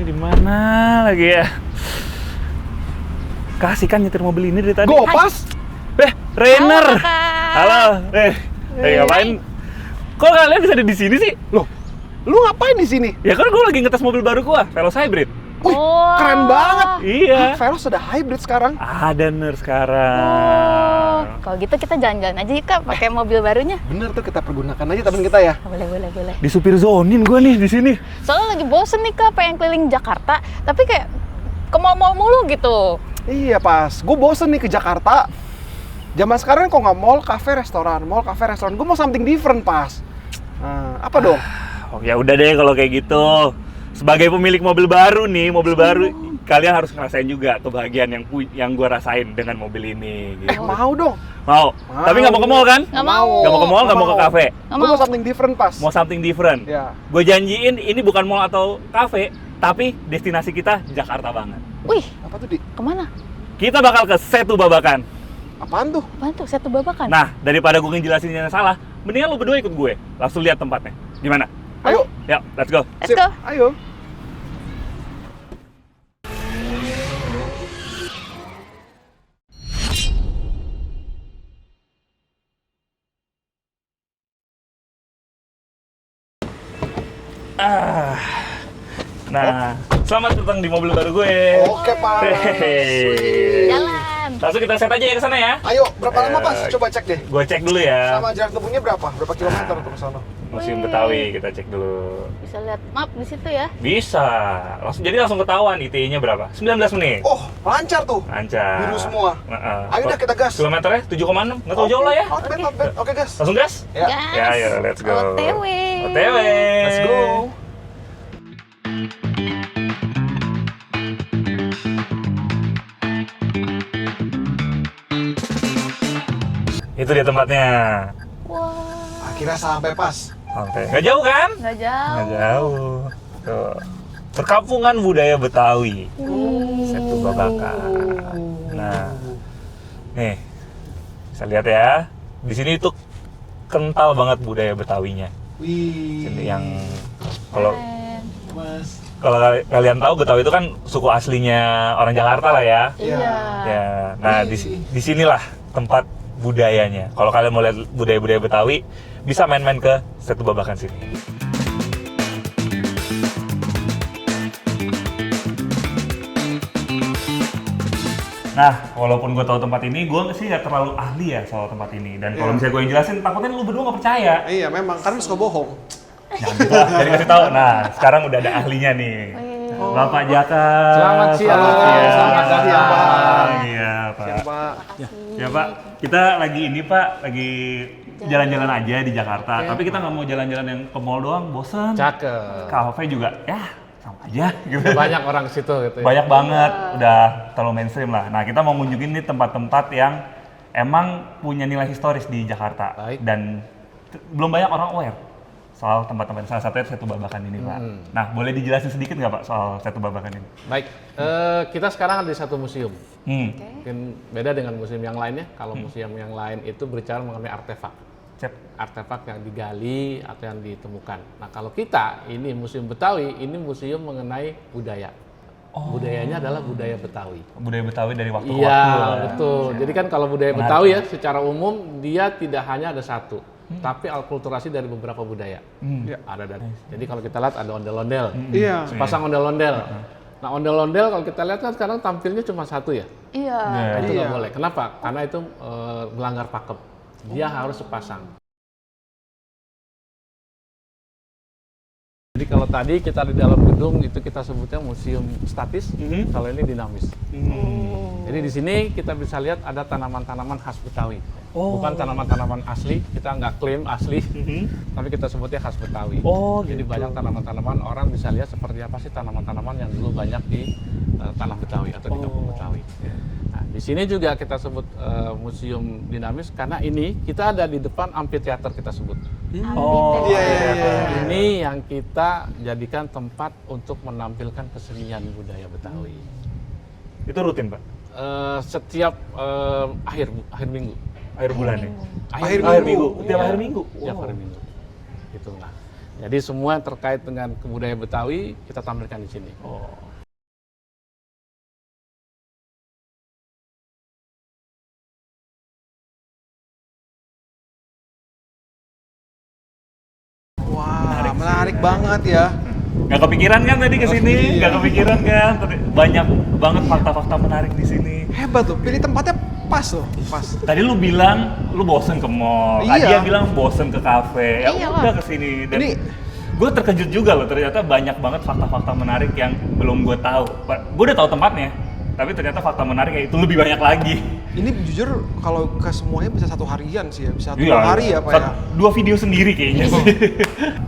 di mana lagi ya? Kasih kan nyetir mobil ini dari tadi. Gopas. Rainer. Halo, Kakak. Halo. Ngapain? Kok kalian bisa ada di sini sih? Loh, lu ngapain di sini? Ya kan gue lagi ngetes mobil baru gua, Veloz Hybrid. Wih, keren banget. Iya. Veloz sudah hybrid sekarang. Ada sekarang. Kalau gitu kita jalan-jalan aja yuk Kak, pakai mobil barunya. Bener tuh, kita pergunakan aja temen kita ya. Boleh. Di supir zonin gua nih di sini. Soalnya lagi bosen nih Kak, pengen keliling Jakarta, tapi kayak ke mall-mall mulu gitu. Iya pas, gue bosen nih ke Jakarta. Zaman sekarang kok nggak mall, kafe, restoran. Gue mau something different pas. Nah, apa dong? Oh ya udah deh kalau kayak gitu. Sebagai pemilik mobil baru nih, kalian harus ngerasain juga kebahagiaan yang gue rasain dengan mobil ini. Gitu. Mau dong. Mau. Tapi nggak mau ke mall kan? Nggak mau. Nggak mau ke mall, nggak mau ke kafe. Gue mau something different pas. Mau something different. Ya. Gue janjiin ini bukan mall atau kafe, tapi destinasi kita Jakarta banget. Wih, Apa tuh, Di? kemana? Kita bakal ke Setu Babakan. Apaan tuh? Apaan tuh? Satu babakan? Nah, daripada gue ngejelasinnya salah, mendingan lu berdua ikut gue. Langsung lihat tempatnya. Gimana? Ayo. Yuk, let's go. Let's go. Ayo. Nah, selamat datang di mobil baru gue. Oke, Pak. Hehehe. Jalan. Langsung kita set aja ya ke sana ya. Ayo, berapa lama pas? Coba cek deh. Gue cek dulu ya. Sama jarak tempuhnya berapa? Berapa kilometer untuk ke sana? Museum Wih. Betawi kita cek dulu. Bisa lihat map di situ ya. Bisa. Langsung ketahuan ITI-nya berapa? 19 menit. Oh, lancar tuh. Lancar. Biru semua. Heeh. Ayo dah kita gas. Kilometernya 7,6. Nggak tahu jauh lah ya. Not bad. Oke, gas. Langsung gas? Ya. Gas. Ya, ayo, let's go. OTW. OTW. Let's go. Itu dia tempatnya. Wah, Akhirnya sampai pas. Oke. Nggak jauh kan? nggak jauh. Nggak jauh. Tuh. Perkampungan budaya Betawi. Setu Babakan. Nah, nih, bisa lihat ya. Di sini tuh kental banget budaya Betawinya. Wih. Sini yang kalau Keren. Mas. kalau kalian tahu Betawi itu kan suku aslinya orang Jakarta lah ya. Iya. Ya, nah di sinilah tempat budayanya. Kalau kalian mau lihat budaya-budaya Betawi, bisa main-main ke Setu Babakan sini. Nah, walaupun gue tahu tempat ini, gue sih nggak terlalu ahli ya soal tempat ini. Dan kalau Iya. misalnya gue yang jelasin, takutnya lu berdua nggak percaya. Iya, memang karena suka bohong. Jangan gitu lah, jadi kasih tahu. Nah, sekarang udah ada ahlinya nih. Wih. Bapak Jaka. Selamat siang. Selamat siang, Pak. Iya, Pak. Siap, Pak. Ya Pak, kita lagi ini Pak, lagi jalan-jalan aja di Jakarta. Tapi kita nggak mau jalan-jalan yang ke mall doang, bosen. Cakep. Kafe juga, ya sama aja gitu. Banyak orang ke situ gitu ya. Banyak banget, udah terlalu mainstream lah. Nah kita mau ngunjungin nih tempat-tempat yang emang punya nilai historis di Jakarta. Baik. Dan belum banyak orang aware soal tempat-tempat, salah satunya Setu Babakan ini Pak. Nah boleh dijelasin sedikit nggak Pak soal Setu Babakan ini? Baik, kita sekarang ada di satu museum. Hmm. Mungkin beda dengan museum yang lainnya. Kalau museum yang lain itu berbicara mengenai artefak. Artefak yang digali atau yang ditemukan. Nah kalau kita, ini Museum Betawi, ini museum mengenai budaya. Budayanya adalah budaya Betawi. Budaya Betawi dari waktu ke waktu. Iya, betul. Jadi kan kalau budaya Menarik. Betawi ya, secara umum dia tidak hanya ada satu, tapi alkulturasi dari beberapa budaya. Ya. Ada dari. Jadi kalau kita lihat ada ondel-ondel, Iya. sepasang ondel-ondel. Nah ondel-ondel kalau kita lihat kan sekarang tampilnya cuma satu ya. Iya. Nah, itu nggak Iya. boleh. Kenapa? Karena itu melanggar pakem. Dia harus sepasang. Jadi kalau tadi kita di dalam gedung itu kita sebutnya museum statis, kalau ini dinamis. Jadi di sini kita bisa lihat ada tanaman-tanaman khas Betawi. Bukan tanaman-tanaman asli, kita nggak klaim asli, tapi kita sebutnya khas Betawi. Oh, Jadi banyak tanaman-tanaman, orang bisa lihat seperti apa sih tanaman-tanaman yang dulu banyak di tanah Betawi atau di kampung Betawi. Nah, di sini juga kita sebut museum dinamis karena ini kita ada di depan amphitheater kita sebut. Oh, Iya, iya, iya. Ini yang kita jadikan tempat untuk menampilkan kesenian budaya Betawi. Itu rutin Pak? Setiap akhir minggu. Akhir bulan ya? Akhir Akhir minggu. minggu. Tiap Iya. akhir minggu. Tiap Wow. hari minggu. Gitu lah. Jadi semua terkait dengan kebudayaan Betawi kita tampilkan di sini. Oh. Wah, menarik banget ya. Gak kepikiran kan tadi ke sini? Iya. Gak kepikiran kan? Banyak banget fakta-fakta menarik di sini. Hebat tuh, pilih tempatnya pas loh, pas. Tadi lu bilang lu bosen ke mall, Iya. Adia bilang bosen ke kafe. Ya Iya udah lah. ke sini. Dan Ini- gue terkejut juga loh, ternyata banyak banget fakta-fakta menarik yang belum gue tahu. Gue udah tahu tempatnya, tapi ternyata fakta menarik ya itu lebih banyak lagi. Ini jujur kalau ke semuanya bisa 1 harian sih ya, bisa 1 Iya, hari ya Pak ya. 2 video sendiri kayaknya sih.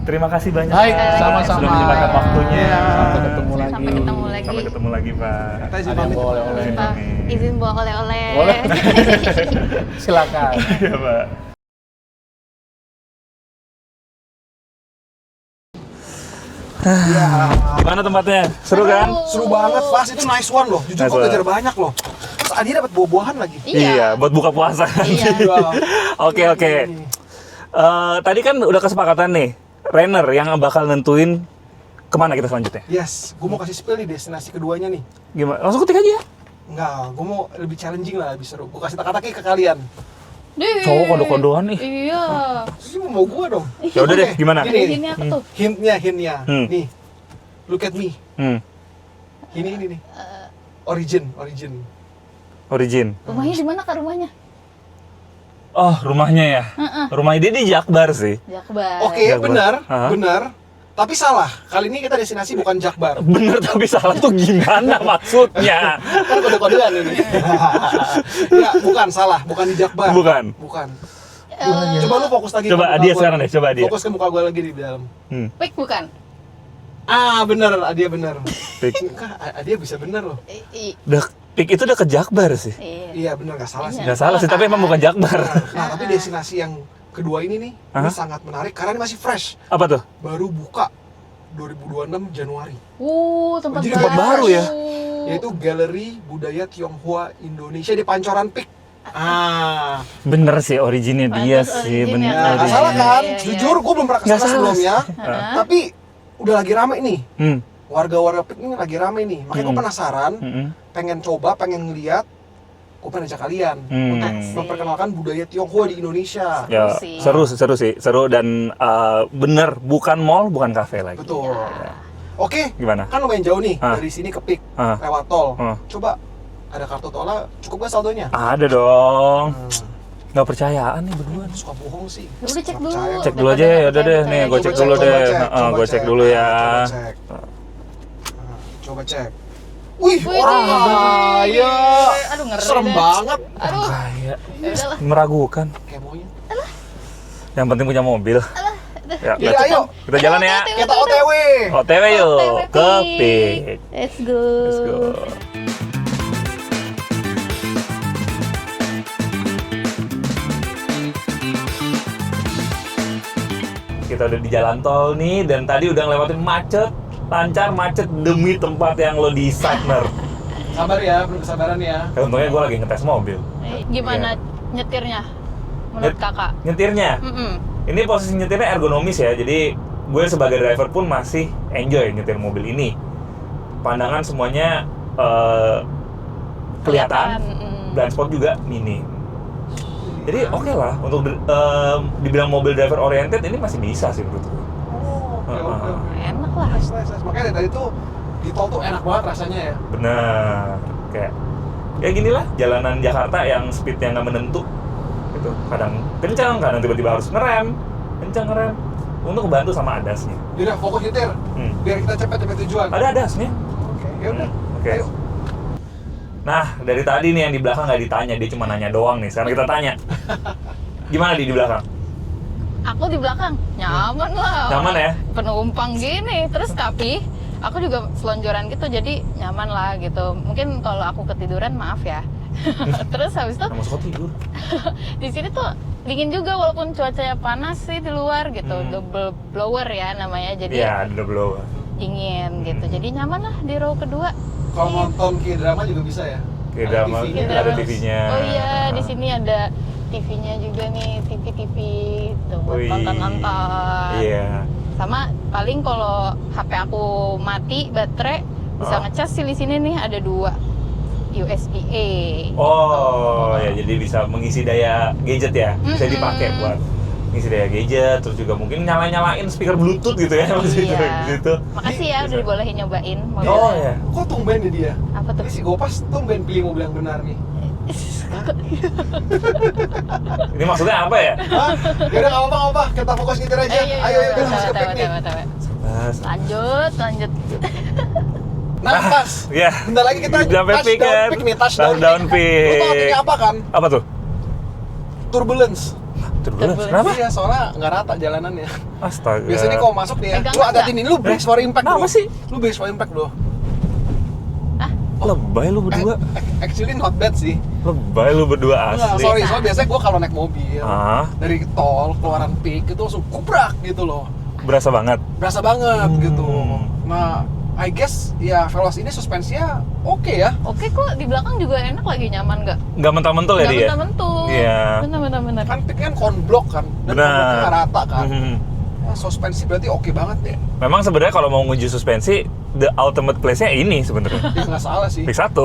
Terima kasih banyak. Baik, Pak. sama-sama. Sudah menyempatkan waktunya. Sampai ketemu lagi. Sampai ketemu lagi. Sampai ketemu lagi, Pak. Kita izin Ada yang pamit. bawa oleh-oleh. Izin Pak, pamit. izin bawa oleh-oleh. Boleh. Silakan. Iya, Pak. Iya. Gimana tempatnya? Seru kan? Seru banget, Pas. Itu nice one loh. Jujur Nice gue one. belajar banyak loh. Terus Adi dapat buah-buahan lagi. Iya. buat buka puasa. Iya. Oke. Tadi kan udah kesepakatan nih, Rainer yang bakal nentuin kemana kita selanjutnya. Yes, gue mau kasih spill nih destinasi keduanya nih. Gimana? Langsung ketik aja. Enggak, gue mau lebih challenging lah, lebih seru. Gue kasih teka-teki ke kalian. Dih. Cowok kode-kodean nih. Iya. Terus mau gue dong. Ya udah deh, Oke, gimana? Gini, Ini apa tuh? hintnya. Hmm. Nih, look at me. Ini nih. Origin. Origin. Rumahnya di mana Kak rumahnya? Oh, rumahnya ya. Rumahnya dia di Jakbar sih. Jakbar. Oke, Jakbar. benar, Hah? benar. Tapi salah. Kali ini kita destinasi bukan Jakbar. Bener tapi salah tuh gimana maksudnya? Kan kode-kodean ini. Ya, bukan salah, bukan di Jakbar. Bukan. Coba lu fokus lagi Coba ke muka Adia gua. sekarang deh, coba Adia. Fokus ke muka gue lagi di dalam. Pik bukan? Ah, bener, Adia bener. Pik. Enggak, Adia bisa bener loh. Pik itu udah ke Jakbar sih. Iya. Iya, bener, nggak salah sih. Nggak salah sih, tapi emang bukan Jakbar. Nah, tapi destinasi yang kedua ini nih, ini Hah? sangat menarik karena ini masih fresh. Apa tuh? Baru buka 2026 Januari. Tempat Jadi baru. tempat baru ya? Yaitu Galeri Budaya Tionghoa Indonesia di Pancoran Pik. Ah, Bener sih, originnya dia Pantas sih, origin bener. ya, ya, nggak Iya, salah iya, kan? iya, iya. Jujur, gue belum pernah Nggak kesana salah sebelumnya. Hah? Tapi udah lagi rame nih. Hmm. Warga-warga Pik ini lagi rame nih. Makanya gue penasaran, Mm-mm. pengen coba, pengen ngeliat. Gue pengen ajak kalian untuk Asik. memperkenalkan budaya Tionghoa di Indonesia. Ya, sih. seru dan bener bukan mall, bukan kafe lagi. Betul. Oke, Gimana? kan lumayan jauh nih Ah. dari sini ke Pik, Ah. lewat tol. Ah. Coba ada kartu tolnya, cukup gak saldonya? Ada dong. Nggak percayaan nih berdua. Suka bohong sih. Udah cek Nggak dulu. percaya. Cek dulu aja ya, udah deh. Nih, gue Coba cek dulu coba deh. coba Gue cek dulu ya. Coba cek. Coba cek. Wih, Wih, orang kaya. Aduh, ngeri Serem deh. banget. Aduh. Kayak Ya udahlah. meragukan. Kemonya. Yang penting punya mobil. Ya, Jadi let's- ayo, kita jalan ya. kita OTW. OTW yuk OTW, ke Pik. Pik. Let's go. Let's go. Kita udah di jalan tol nih dan tadi udah ngelewatin macet, lancar macet demi tempat yang lo designer. Sabar ya, perlu kesabaran ya. Untungnya gue lagi ngetes mobil. Gimana nyetirnya menurut Nyet- kakak? Nyetirnya, ini posisi nyetirnya ergonomis ya, jadi gue sebagai driver pun masih enjoy nyetir mobil ini. Pandangan semuanya kelihatan, blind spot juga minim. Jadi oke lah, untuk dibilang mobil driver oriented ini masih bisa sih menurut gue. Oke. Enak lah. Nice. Makanya dari tadi tuh di tol tuh enak banget rasanya ya. Bener, kayak ya gini lah jalanan Jakarta yang speednya nggak menentu gitu. Kadang kencang, kadang tiba-tiba harus ngerem, kencang ngerem. Untuk kebantu sama adasnya. Yaudah, fokus nyetir. Biar kita cepet tujuan. Ada adasnya. Oke, yaudah. Oke. Ayo. Nah, dari tadi nih yang di belakang nggak ditanya, dia cuma nanya doang nih. Sekarang kita tanya. Gimana di belakang? Aku di belakang nyaman lah. Nyaman ya? Penumpang gini. Terus tapi aku juga selonjoran gitu, jadi nyaman lah gitu. Mungkin kalau aku ketiduran maaf ya. Terus habis itu Nggak masuk tidur. di sini tuh dingin juga walaupun cuacanya panas sih di luar gitu. Double blower ya namanya. Jadi Iya, ada blower. dingin gitu. Jadi nyaman lah di row kedua. Kalau nonton K-drama juga bisa ya? Kayak drama, TV-nya. ada TV-nya. Oh iya, di sini ada TV-nya juga nih, TV tuh buat Wih. nonton-nonton. Iya. Sama paling kalau HP aku mati baterai bisa ngecas sih di sini nih ada 2 USB-A. Oh, ya jadi bisa mengisi daya gadget ya. Bisa dipakai buat ngisi daya gadget, terus juga mungkin nyalain speaker Bluetooth gitu ya maksudnya Iya. gitu. Makasih ya udah dibolehin nyobain mobilnya. Oh ya. Kok tumben nih dia? Apa tuh? Ini si Gopas tumben pilih mobil yang benar nih. Ini maksudnya apa ya? Hah? Yaudah nggak apa-apa, kita fokus nyetir aja. Ayo, kita harus ke pick nih. Mas. Lanjut. Nah, pas. Ya. Bentar lagi kita Sampai pick kan. pick nih, touchdown Touchdown pick. pick. Lu tau artinya apa kan? Apa tuh? Turbulence. Turbulence. Kenapa? Iya, soalnya nggak rata jalanannya. Astaga. Biasanya kalau masuk nih ya, Pegang lu nggak? hati-hati nih, lu brace for impact Kenapa bro. sih? Lu brace for impact bro. Lebay lu berdua. Actually not bad sih. Lebay lu berdua Enggak, asli. sorry, soalnya biasanya gue kalau naik mobil dari tol keluaran peak itu langsung kubrak gitu loh. Berasa banget. Berasa banget gitu. Nah, I guess ya Veloz ini suspensinya oke ya. Oke kok di belakang juga enak lagi nyaman nggak? Nggak mental-mental ya Nggak dia? mental-mental. Iya. Bener. Kan peak kan konblok kan, dan Benar. konbloknya nggak rata kan. Mhm. Nah, suspensi berarti oke banget ya. Memang sebenarnya kalau mau nguji suspensi, the ultimate place-nya ini sebenarnya. Ya nggak salah sih. Pick 1.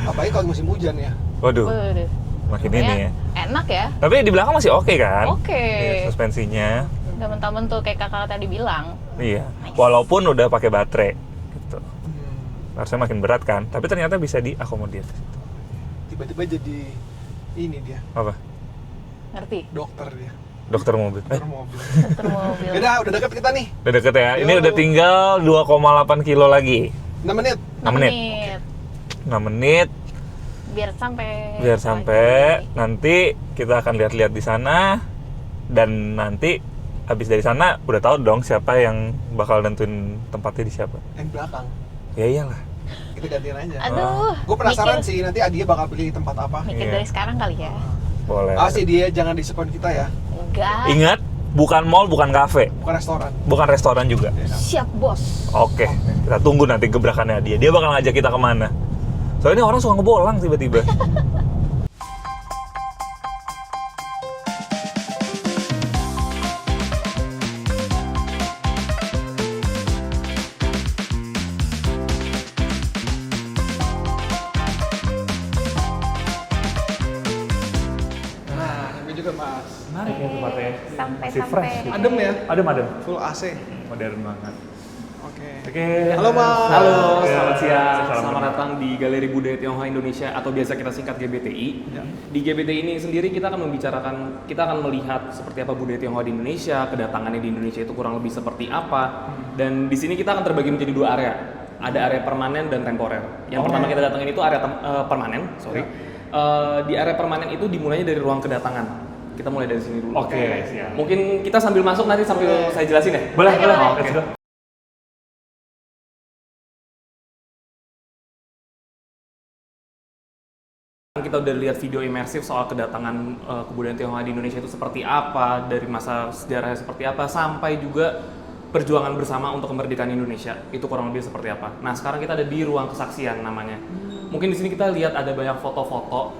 Apalagi kalau musim hujan ya. Waduh, Waduh. makin Pokoknya ini ya. Enak ya. Tapi di belakang masih oke kan? Oke. Iya, suspensinya. Nggak mental-mental kayak kakak tadi bilang. Iya. Walaupun udah pakai baterai gitu. Hmm, Harusnya makin berat kan, tapi ternyata bisa diakomodir. tiba-tiba jadi ini dia, Apa? Ngerti? dokter dia. Dokter mobil. Dokter mobil. Dokter mobil. Udah deket kita nih. Udah deket ya. Ini Yo. udah tinggal 2,8 kilo lagi. 6 menit. 6 menit. 6 menit Biar sampai. biar sampai. Nanti kita akan lihat-lihat di sana, dan nanti habis dari sana udah tahu dong siapa yang bakal nentuin tempatnya di siapa. Yang belakang. Ya iyalah. Kita gantian aja. Aduh. Gue penasaran mikir- sih nanti Adia bakal pilih tempat apa. Mikir Iya. dari sekarang kali ya. Boleh. Ah sih dia jangan disappoint kita ya. Enggak. Ingat, bukan mall, bukan kafe, Bukan restoran. bukan restoran juga. Siap bos. Oke, kita tunggu nanti gebrakannya dia. Dia bakal ngajak kita kemana. Soalnya ini orang suka ngebolang tiba-tiba. Nah, ini juga Mas. Menarik ya tempatnya. Sampai Masih sampai. fresh gitu. Adem ya? Adem. Full AC. Modern banget. Oke. Oke. Halo, Mas. Halo, Ya, selamat siang. salam Selamat kenal. datang di Galeri Budaya Tionghoa Indonesia atau biasa kita singkat GBTI. Ya. Di GBTI ini sendiri kita akan kita akan melihat seperti apa budaya Tionghoa di Indonesia, kedatangannya di Indonesia itu kurang lebih seperti apa. Dan di sini kita akan terbagi menjadi 2 area. Ada area permanen dan temporer. Yang pertama kita datangin itu area permanen, sorry. Di area permanen itu dimulainya dari ruang kedatangan. Kita mulai dari sini dulu. Oke, siap. Mungkin kita sambil masuk nanti sambil saya jelasin ya. Boleh. Oke. Let's go. Kita udah lihat video imersif soal kedatangan kebudayaan Tionghoa di Indonesia itu seperti apa, dari masa sejarahnya seperti apa, sampai juga perjuangan bersama untuk kemerdekaan Indonesia itu kurang lebih seperti apa. Nah sekarang kita ada di ruang kesaksian namanya. Mungkin di sini kita lihat ada banyak foto-foto.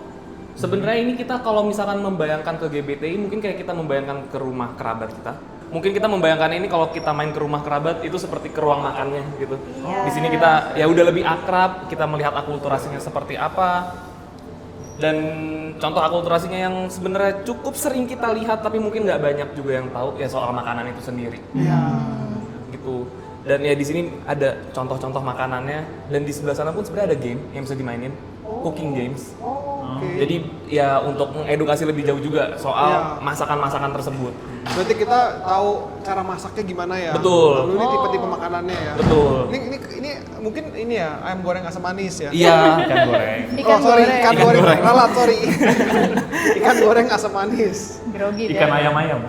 Sebenarnya ini kita kalau misalkan membayangkan ke GBTI mungkin kayak kita membayangkan ke rumah kerabat kita. Mungkin kita membayangkan ini kalau kita main ke rumah kerabat itu seperti ke ruang makannya gitu. Di sini kita ya udah lebih akrab, kita melihat akulturasinya seperti apa. Dan contoh akulturasinya yang sebenarnya cukup sering kita lihat tapi mungkin nggak banyak juga yang tahu ya soal makanan itu sendiri. Gitu. Dan ya di sini ada contoh-contoh makanannya, dan di sebelah sana pun sebenarnya ada game yang bisa dimainin, cooking games. Jadi ya untuk mengedukasi lebih jauh juga soal masakan-masakan tersebut. Berarti kita tahu cara masaknya gimana ya? Betul. Lalu ini tipe-tipe makanannya ya? Betul. Ini mungkin ini ya ayam goreng asam manis ya? Iya. Ikan goreng. Ikan sorry, goreng. ikan goreng. Ralat, sorry. Ikan goreng asam manis. Grogi Ikan dia. ayam-ayam.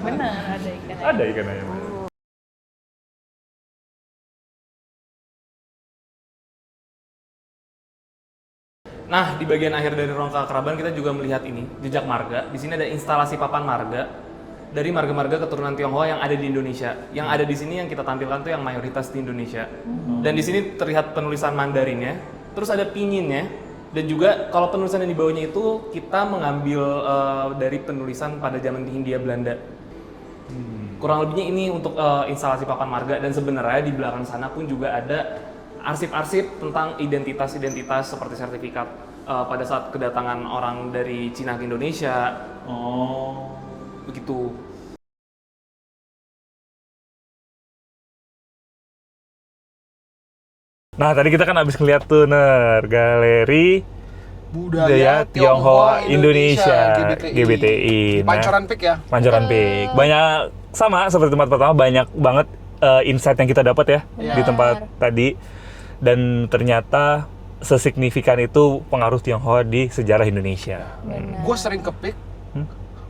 Benar ada ikan ayam. Ada ikan ayam. Nah, di bagian akhir dari ruang keakraban kita juga melihat ini, jejak marga. Di sini ada instalasi papan marga dari marga-marga keturunan Tionghoa yang ada di Indonesia. Yang ada di sini yang kita tampilkan tuh yang mayoritas di Indonesia. Dan di sini terlihat penulisan Mandarinnya, terus ada pinginnya, dan juga kalau penulisan yang di bawahnya itu kita mengambil dari penulisan pada zaman Hindia Belanda. Kurang lebihnya ini untuk instalasi papan marga, dan sebenarnya di belakang sana pun juga ada arsip-arsip tentang identitas-identitas seperti sertifikat pada saat kedatangan orang dari Cina ke Indonesia. Oh. Begitu. Nah, tadi kita kan habis ngeliat tuh, Galeri Budaya Tionghoa Indonesia, GBTI. GBTI. Di Pancoran Peak ya. Pancoran Peak. Banyak, sama seperti tempat pertama, banyak banget insight yang kita dapat ya di tempat tadi. Dan ternyata sesignifikan itu pengaruh Tionghoa di sejarah Indonesia. Gue sering ke Peak,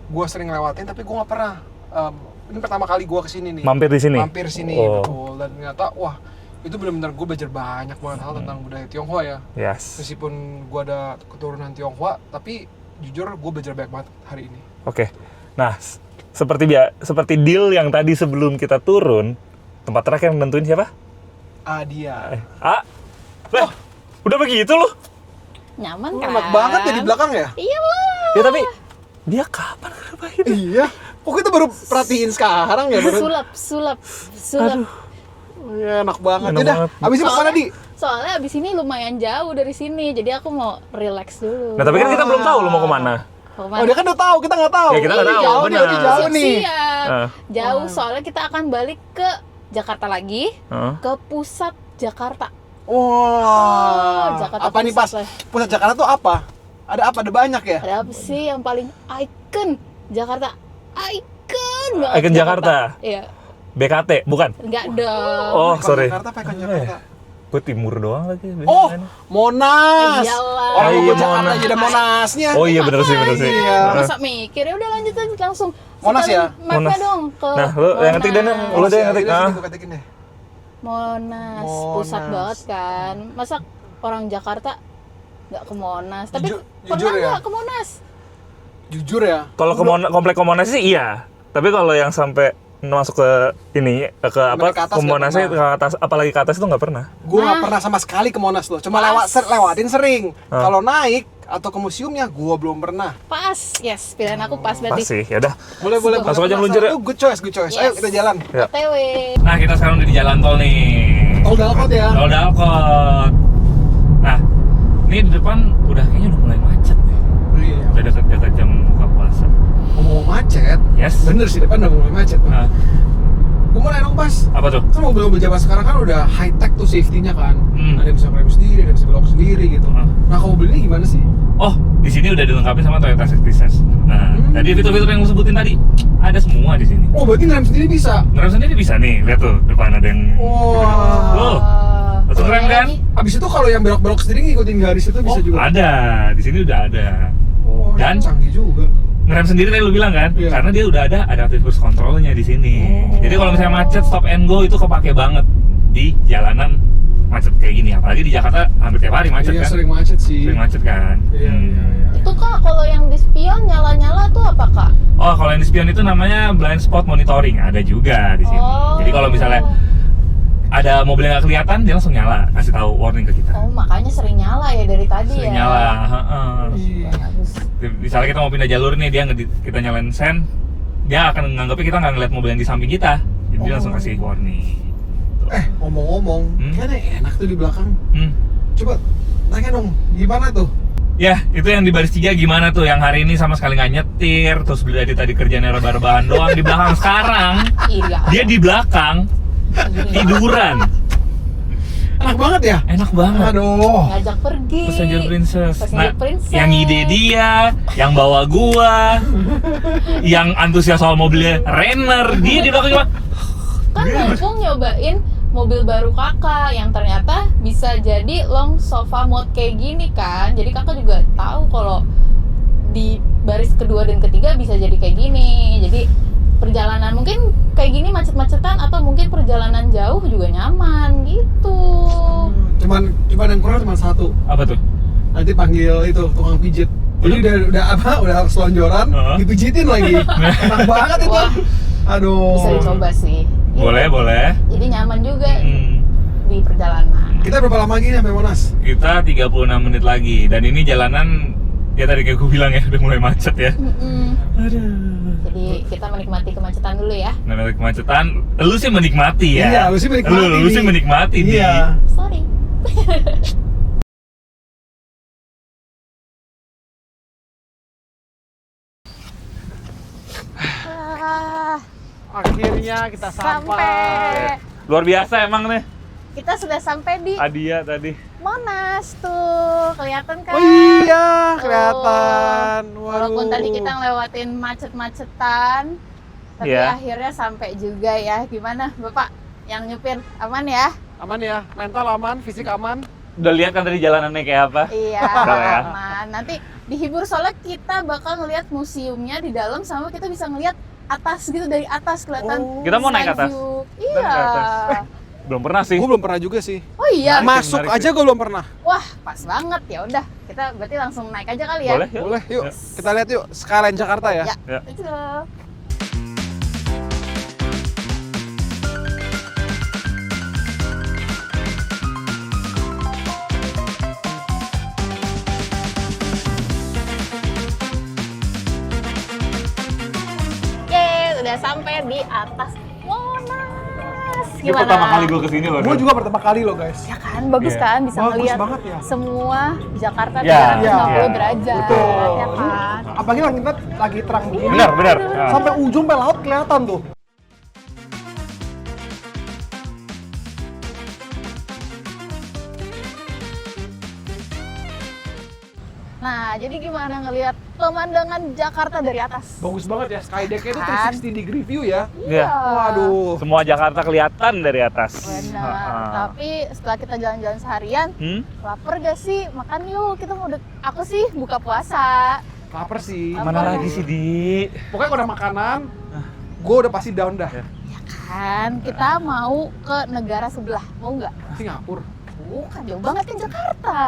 gue sering lewatin, tapi gue nggak pernah. Ini pertama kali gue kesini nih. Mampir di sini? Mampir sini, Oh. betul. Dan ternyata, wah, itu benar-benar gue belajar banyak banget hal tentang budaya Tionghoa ya. Yes. Meskipun gue ada keturunan Tionghoa, tapi jujur gue belajar banyak banget hari ini. Oke. Nah, seperti deal yang tadi sebelum kita turun, tempat terakhir yang nentuin siapa? Dia. Lah, udah begitu loh. Nyaman Lu kan? enak banget ya di belakang ya? Iya lah. Ya tapi dia kapan ngerebahin? Iya. Kok kita baru perhatiin sekarang ya? Sulap. Iya, enak banget. Enak Udah, banget. abis ini kemana, Di? Soalnya abis ini lumayan jauh dari sini, jadi aku mau relax dulu. Nah, tapi kan kita belum tahu lu mau kemana. Oh, dia kan udah tahu, kita nggak tahu. Ya, kita nggak tahu, Jauh nih, benar. ini jauh nih. Siap. Ah. Jauh, soalnya kita akan balik ke Jakarta lagi, Hah? ke pusat Jakarta. Wah, Jakarta apa nih pas? pusat lah. Pusat Jakarta tuh apa? Ada apa? Ada banyak ya? Ada apa sih yang paling icon Jakarta? Icon banget. Icon Jakarta? Iya. BKT, bukan? Enggak dong. Oh, Icon sorry. Jakarta, apa Icon Jakarta? Gue timur doang lagi. Oh, Monas. Iyalah. Orang Oh, mau iya, ke Jakarta Monas. aja ada Monasnya. Oh iya, bener sih. Iya. Masa mikir, ya udah lanjut aja langsung. Monas Setelin ya? mapnya Monas. dong ke Nah, lu yang ngetik deh, Nen. Monas. Lu deh yang ngetik. Udah, Ah. sini gua ketikin deh. Monas, pusat Monas. banget kan. Masa orang Jakarta nggak ke Monas? Tapi Jujur pernah ya? nggak ke Monas? Jujur ya. Kalau komplek Monas sih iya. Tapi kalau yang sampai masuk ke ini ke apa Sampai ke atas ke nggak Monasnya pernah. ke atas, apalagi ke atas itu nggak pernah. Gue nggak pernah sama sekali ke Monas loh. Cuma lewatin sering. Kalau naik atau ke museumnya, gue belum pernah. Pas, yes. Pilihan aku pas Pas berarti. sih, ya udah. Boleh. Langsung aja meluncur ya. Itu good choice. Ayo Yes. kita jalan. Ya. OTW. Nah, kita sekarang udah di jalan tol nih. Tol Dalkot ya. Tol Dalkot. Nah, ini di depan kayaknya udah mulai macet nih. Iya. Udah dekat jam buka puasa. Ngomong macet. Yes. Bener sih, depan udah mulai macet. Nah, Gue mau nanya dong, Pas. apa tuh? Kan mobil-mobil zaman sekarang kan udah high tech tuh safety-nya kan. Ada yang bisa ngerem sendiri, ada yang bisa belok sendiri gitu. Nah, kalau mobil ini gimana sih? Oh, di sini udah dilengkapi sama Toyota Safety Sense. Nah, tadi fitur-fitur yang lu sebutin tadi ada semua di sini. Oh, berarti ngerem sendiri bisa. Ngerem sendiri bisa nih, lihat tuh depan ada yang. Wah. Loh, langsung rem kan? Abis itu kalau yang belok-belok sendiri ngikutin garis itu bisa juga. Ada, di sini udah ada. Oh, Dan- canggih juga. Ngerem sendiri tadi lu bilang kan? Iya. Karena dia udah ada adaptive cruise control-nya di sini. Jadi kalau misalnya macet stop and go itu kepake banget di jalanan macet kayak gini. Apalagi di Jakarta hampir tiap hari macet Iya, kan? sering macet sih. Sering macet kan? Iya. Itu Kak, kalau yang di spion nyala-nyala tuh apa Kak? Oh, kalau yang di spion itu namanya blind spot monitoring, ada juga di sini. Oh. Jadi kalau misalnya ada mobil yang nggak kelihatan, dia langsung nyala, kasih tahu warning ke kita. Oh, makanya sering nyala ya dari tadi Sering ya. nyala, heeh. Iya. Bagus. Misalnya kita mau pindah jalur nih, kita nyalain sen, dia akan nganggapnya kita nggak ngeliat mobil yang di samping kita, jadi dia langsung kasih warning. Ngomong-ngomong, kayaknya enak tuh di belakang. Hmm. Coba tanya dong, gimana tuh? Ya, itu yang di baris 3 gimana tuh? Yang hari ini sama sekali nggak nyetir, terus beli tadi kerjanya rebah-rebahan doang di belakang. Sekarang Iya. dia di belakang tiduran, Enak banget ya? enak banget. Aduh. Ngajak pergi. Passenger Princess. Passenger Princess. Yang ide dia, yang bawa gua, yang antusias soal mobilnya Renner, dia di belakang cuma Kan mumpung nyobain mobil baru kakak yang ternyata bisa jadi long sofa mode kayak gini kan. Jadi kakak juga tahu kalau di baris kedua dan ketiga bisa jadi kayak gini. Jadi perjalanan mungkin kayak gini macet-macetan atau mungkin perjalanan jauh juga nyaman gitu. Cuman yang kurang cuma satu. apa tuh? Nanti panggil itu tukang pijit. Jadi udah selonjoran, dipijitin lagi. Enak banget itu. Wah. Aduh. Bisa dicoba sih. Boleh, boleh. Jadi nyaman juga Hmm. di perjalanan. Kita berapa lama lagi nih sampai Monas? Kita 36 menit lagi dan ini jalanan Ya tadi kayak gue bilang ya, udah mulai macet ya. Jadi kita menikmati kemacetan dulu ya. Namanya kemacetan, lu sih menikmati ya. Iya, lu sih menikmati, Lu sih Di. menikmati, Di. Iya. Sorry. Ah, Akhirnya kita sampai. Luar biasa emang nih. kita sudah sampai di Adia tadi. Monas tuh, kelihatan kan? Oh iya, kelihatan. Walaupun tadi kita ngelewatin macet-macetan, tapi Iya. akhirnya sampai juga ya. Gimana Bapak yang nyupir, aman ya? Aman ya, mental aman, fisik aman. Udah lihat kan tadi jalanannya kayak apa? Iya, Udah ya. aman. Nanti dihibur soalnya kita bakal ngeliat museumnya di dalam, sama kita bisa ngeliat atas gitu, dari atas kelihatan. Oh. Kita mau naik sky atas? view. Kita naik Iya. atas. Belum pernah sih. Gue belum pernah juga sih. Oh iya. Masuk menarik aja gue belum pernah. Wah, pas banget ya. Udah, kita berarti langsung naik aja kali ya. Boleh? Yuk. Boleh, yuk. Ya. Kita lihat yuk Skyline Jakarta ya. Ya. Ya. Let's go. Yeay, udah sampai di atas Monas. Ini pertama kali gue kesini loh. Gue Dul. juga pertama kali loh guys. Ya kan, bagus Iya. kan bisa Bagus ngeliat banget ya. semua Jakarta Ya, 360 iya. derajat, Betul. ya kan? Apalagi langitnya lagi terang begini. Benar, benar. Ah. Sampai ujung sampai laut kelihatan tuh. Nah, jadi gimana ngelihat pemandangan Jakarta dari atas? Bagus banget ya, skydeck-nya itu Kan? 360 degree view ya. Iya. Waduh. Semua Jakarta kelihatan dari atas. Benar. Ah. Tapi setelah kita jalan-jalan seharian, lapar gak sih? Makan yuk, kita mau aku sih buka puasa. Lapar sih. Lapar. Mana lagi sih, Di? Pokoknya kalau ada makanan, gue udah pasti down dah. Kan, kita mau ke negara sebelah. Mau nggak? Singapura. Bukan, jauh banget kan Jakarta.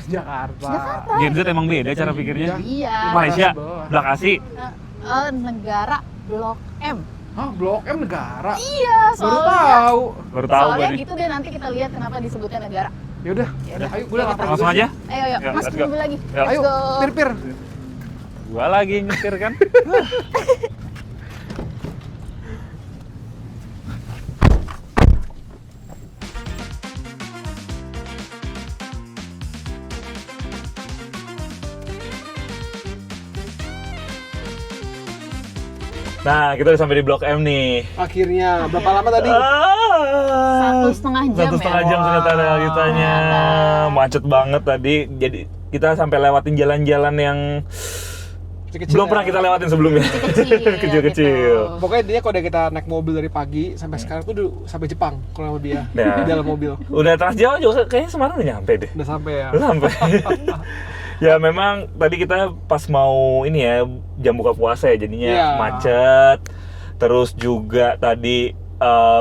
Jakarta. Jakarta. Gen Z emang beda cara pikirnya. Iya. Malaysia, Bawah. Blak Asi. Negara Blok M. Hah, Blok M negara? Iya, Baru soalnya tahu. Baru tahu gue soalnya nih. gitu deh, nanti kita lihat kenapa disebutnya negara. Yaudah, Yaudah. ayo gue udah lapar Langsung juga aja. sih. Ayo, Ya, masuk let's ke go. mobil lagi. Ya. Let's Ayo, go. pir-pir. Gua lagi nyetir kan. Nah, kita udah sampai di Blok M nih. Akhirnya, berapa lama tadi? 1,5 jam 1,5 ya? jam sudah tadi ceritanya. Macet banget tadi. Jadi kita sampai lewatin jalan-jalan yang Kecil-kecil belum ya. pernah kita lewatin sebelumnya. Kecil-kecil. Kecil-kecil. gitu. Pokoknya dia kalau kita naik mobil dari pagi sampai sekarang tuh udah sampai Jepang kalau sama dia Ya. di dalam mobil. Udah Trans Jawa juga kayaknya Semarang udah nyampe deh. Udah sampai ya. Udah sampai. Ya memang tadi kita pas mau ini ya jam buka puasa ya jadinya Iya. macet. Terus juga tadi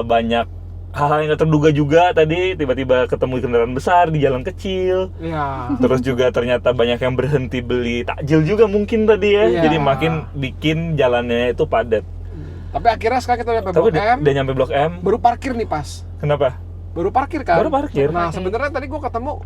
banyak hal-hal yang gak terduga juga tadi tiba-tiba ketemu kendaraan besar di jalan kecil. Iya. Terus juga ternyata banyak yang berhenti beli takjil juga mungkin tadi ya. Iya. Jadi makin bikin jalannya itu padat. Tapi akhirnya sekarang kita udah sampai Tapi Blok M. udah nyampe Blok M. Baru parkir nih pas. Kenapa? Baru parkir kan? Baru parkir. Nah, sebenarnya tadi gua ketemu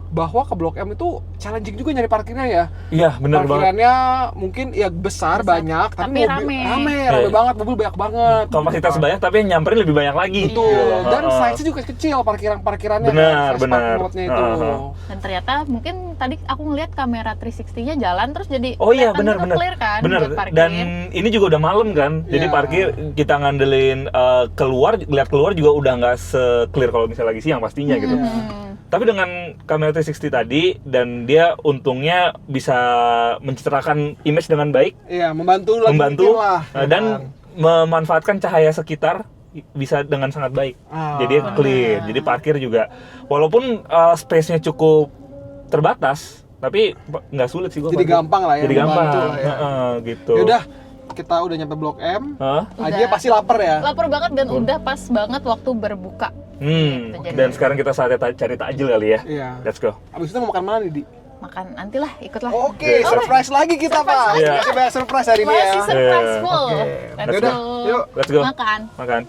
bahwa ke Blok M itu challenging juga nyari parkirnya ya. Iya benar banget. Parkirannya mungkin ya besar, banyak, Tapi mobil rame. rame Iya. banget, mobil banyak banget. Kapasitas banyak tapi yang nyamperin lebih banyak lagi. Betul. Iya. Dan Heeh. size-nya juga kecil parkirannya. Benar, kan, size benar. parking lot-nya itu. Heeh. Dan ternyata mungkin tadi aku ngeliat kamera 360-nya jalan terus jadi Oh iya kelihatan benar gitu clear kan benar buat parkir. dan ini juga udah malam kan jadi Iya. parkir kita ngandelin keluar lihat keluar juga udah nggak se-clear kalau misalnya lagi siang pastinya gitu tapi dengan kamera 360 tadi dan dia untungnya bisa mencitrakan image dengan baik Iya, membantu lagi membantu mungkin lah. dan ya kan? memanfaatkan cahaya sekitar bisa dengan sangat baik Ah. jadi clear jadi parkir juga walaupun space-nya cukup terbatas tapi nggak sulit sih gua Jadi parkir. gampang lah ya, jadi gampang membantu lah ya. Heeh, gitu Yaudah, kita udah nyampe Blok M. Hah? Aja pasti lapar ya. Lapar banget dan udah pas banget waktu berbuka. Hmm, dan sekarang kita saatnya cari takjil kali ya. Iya. Let's go. Abis itu mau makan mana nih, Di? Makan nantilah, ikutlah. Oke, surprise lagi kita, Pak. Iya. Masih banyak surprise hari ini ya. Masih surprise Iya. full. Oke. Let's Yaudah, go. yuk. Let's go. Makan. Makan.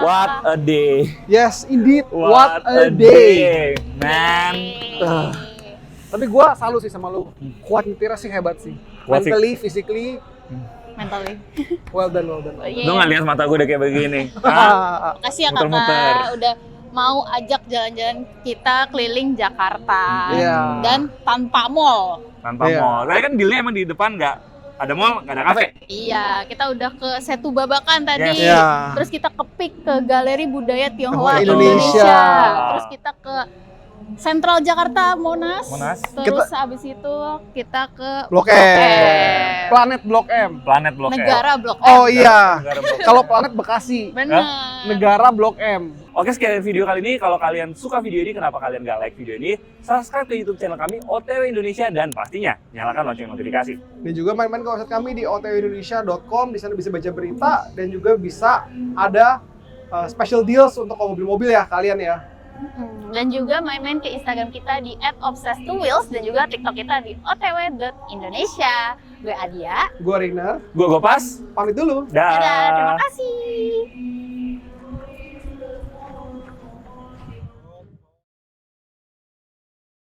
What a day. Yes, indeed. What a day. Man. Tapi gue salut sih sama lu. Kuat nyetirnya sih hebat sih. Kuat sih. Mentally, physically, Mentally. well done, well done. Iya. Lu nggak lihat mata gue udah kayak begini. Makasih ya Muter-muter. kakak udah mau ajak jalan-jalan kita keliling Jakarta Iya. dan tanpa mall. Tanpa Iya. mall. Tadi kan dealnya emang di depan nggak ada mall, nggak ada kafe. Iya, kita udah ke Setu Babakan tadi. Yes. Iya. Terus kita ke PIK ke Galeri Budaya Tionghoa Indonesia. Indonesia. Terus kita ke Sentral Jakarta Monas. Monas. Terus habis itu kita ke Blok M. M. Planet Blok M. Planet Blok M. Negara Blok M. Oh iya. Negara Blok M. Kalau planet Bekasi. Bener. Negara Blok M. Oke, sekian video kali ini. Kalau kalian suka video ini, kenapa kalian nggak like video ini? Subscribe ke YouTube channel kami OTW Indonesia dan pastinya nyalakan lonceng notifikasi. Dan juga main-main ke website kami di otwindonesia.com. Di sana bisa baca berita dan juga bisa ada special deals untuk mobil-mobil ya kalian ya. Dan juga main-main ke Instagram kita di @obsessed2wheels dan juga TikTok kita di otw.indonesia. Gue Adia. Gue Rina. Gue Gopas. Pamit dulu. Dadah, terima kasih.